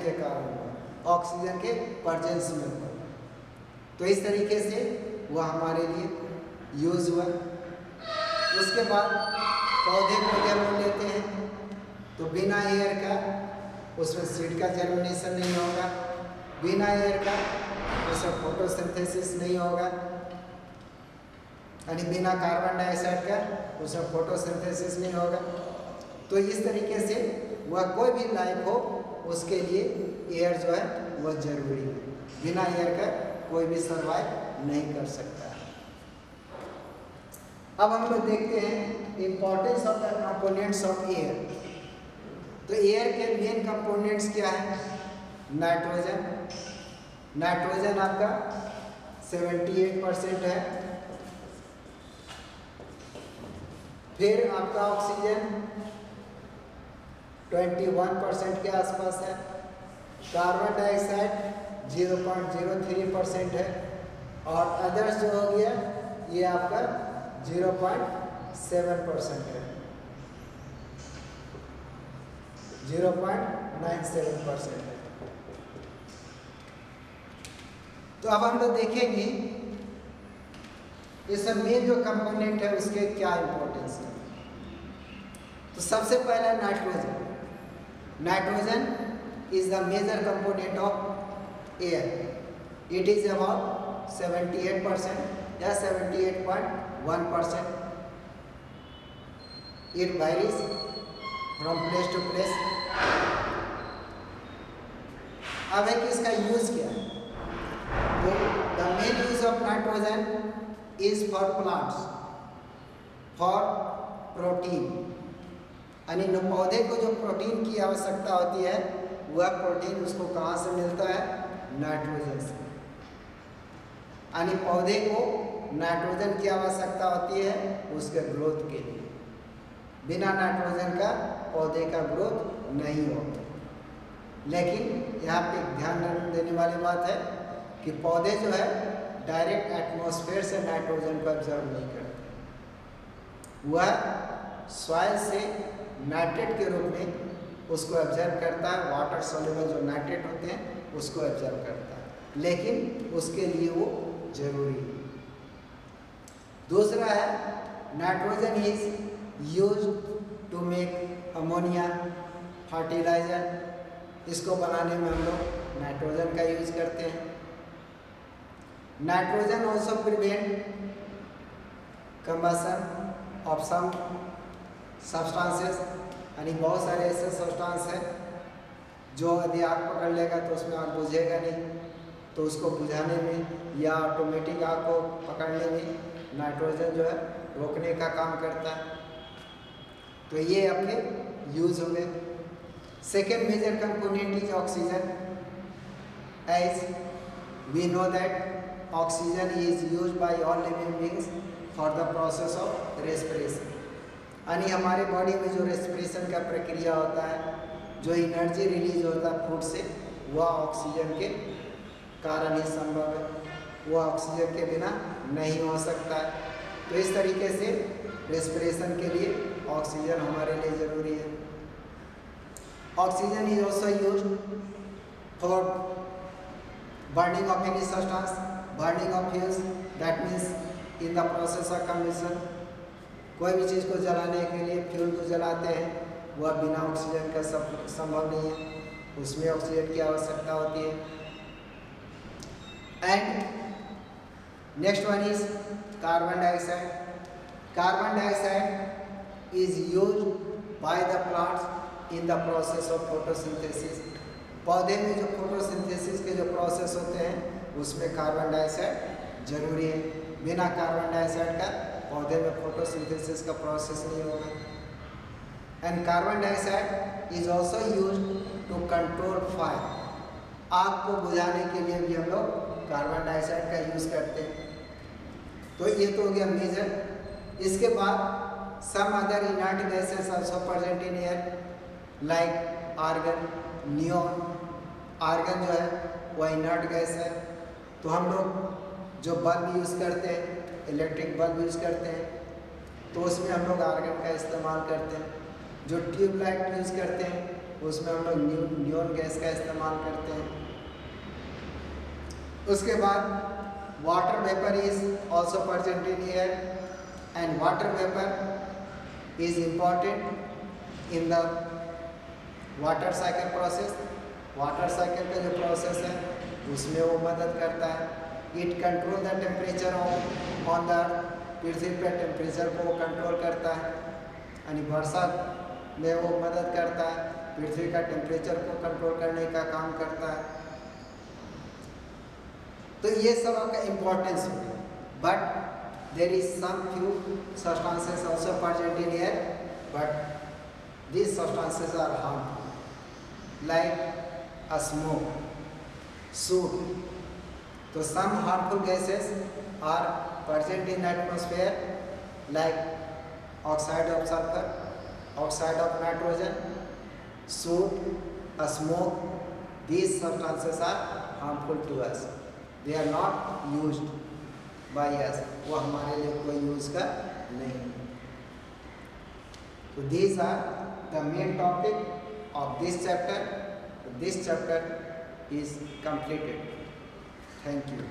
के कारण हुआ, ऑक्सीजन के प्रेजेंस में हुआ। तो इस तरीके से वह हमारे लिए यूज हुआ। उसके बाद पौधे को जब हम लेते हैं तो बिना एयर का उसमें सीड का जर्मिनेशन नहीं होगा, बिना एयर का उसमें फोटोसिंथेसिस नहीं होगा, यानी बिना कार्बन डाइऑक्साइड का उसमें फोटोसिंथेसिस नहीं होगा। तो इस तरीके से वह कोई भी लाइफ हो उसके लिए एयर जो है वह जरूरी है। बिना एयर का कोई भी सर्वाइव नहीं कर सकता। अब हम लोग देखते हैं importance of the components of air. तो एयर के मेन कंपोनेंट्स क्या है? नाइट्रोजन। नाइट्रोजन आपका 78% है। फिर आपका ऑक्सीजन 21% के आसपास है। कार्बन डाइऑक्साइड 0.03% है। और अदर्स जो हो गया ये आपका 0.7% है, 0.97% है। तो अब हम लोग देखेंगे इस मेन जो कंपोनेंट है उसके क्या इंपॉर्टेंस है। तो सबसे पहला nitrogen. Nitrogen is the major component of air. It is about 78% या 78.1%. It varies from place to place. अब है कि इसका यूज क्या है? तो the main use of nitrogen is for plants, for protein. यानी पौधे को जो प्रोटीन की आवश्यकता होती है वह प्रोटीन उसको कहाँ से मिलता है? नाइट्रोजन से। यानी पौधे को नाइट्रोजन की आवश्यकता होती है उसके ग्रोथ के लिए। बिना नाइट्रोजन का पौधे का ग्रोथ नहीं होता। लेकिन यहाँ पे ध्यान देने वाली बात है कि पौधे जो है डायरेक्ट एटमॉस्फेयर से नाइट्रोजन को ऑब्जर्व नहीं करते। वह सॉइल से नाइट्रेट के रूप में उसको ऑब्जर्व करता है। वाटर सॉल्युबल जो नाइट्रेट होते हैं उसको ऑब्जर्व करता है, लेकिन उसके लिए वो जरूरी है। दूसरा है nitrogen is use to make ammonia fertilizer. इसको बनाने में हम लोग नाइट्रोजन का यूज करते हैं। Nitrogen also prevent combustion of some substances. यानी बहुत सारे ऐसे सब्सटेंस हैं जो यदि आग पकड़ लेगा तो उसमें आग बुझेगा नहीं, तो उसको बुझाने में या ऑटोमेटिक आग को पकड़ने में नाइट्रोजन जो है रोकने का काम करता है। तो ये आपके यूज हो गए। Second major component is oxygen. As we know that oxygen is use by all living beings for the process of respiration. यानी हमारे बॉडी में जो रेस्पिरेशन का प्रक्रिया होता है, जो एनर्जी रिलीज होता है फूड से, वह ऑक्सीजन के कारण ही संभव है। वह ऑक्सीजन के बिना नहीं हो सकता है। तो इस तरीके से रेस्पिरेशन के लिए ऑक्सीजन हमारे लिए ज़रूरी है। Oxygen is also use for burning of any substance, burning of fuels, that means in the process of combustion. कोई भी चीज़ को जलाने के लिए फ्यूल को जलाते हैं, वह बिना ऑक्सीजन का संभव नहीं है, उसमें ऑक्सीजन की आवश्यकता होती है। And next one is carbon dioxide. Carbon dioxide is use by the plants in the process of photosynthesis. पौधे में जो फोटोसिंथेसिस के जो प्रोसेस होते हैं उसमें कार्बन डाइऑक्साइड जरूरी है। बिना कार्बन डाइऑक्साइड का पौधे में फोटोसिंथेसिस का प्रोसेस नहीं होगा। And carbon dioxide is also use to control fire. आग को बुझाने के लिए भी हम लोग कार्बन डाइऑक्साइड का यूज़ करते हैं। तो ये तो हो गया मेजर। इसके बाद some other inert gases also present in air like argon, neon. Argon जो है वह इनर्ट गैस है। तो हम लोग जो बल्ब यूज़ करते हैं, इलेक्ट्रिक बल्ब यूज़ करते हैं, तो उसमें हम लोग आर्गन का इस्तेमाल करते हैं। जो ट्यूबलाइट यूज़ करते हैं उसमें हम लोग न्यून गैस का इस्तेमाल करते हैं। उसके बाद water vapour is also present in air and water vapour is important in the water cycle process. Water cycle का जो प्रोसेस है उसमें वो मदद करता है। It control the temperature on the पृथ्वी पे टेम्परेचर को वो कंट्रोल करता है, यानी वर्षा में वो मदद करता है, पृथ्वी का टेम्परेचर को कंट्रोल करने का काम करता है। तो ये सब आपका इम्पोर्टेंस है। But there is some few substances also present in air, but these substances are harmful like a smoke, soot. So some harmful gases are present in atmosphere like oxide of sulfur, oxide of nitrogen, soot, a smoke. These substances are harmful to us. They are not used by us. वो हमारे लिए कोई use का नहीं। So these are the main topic of this chapter. This chapter is completed. Thank you.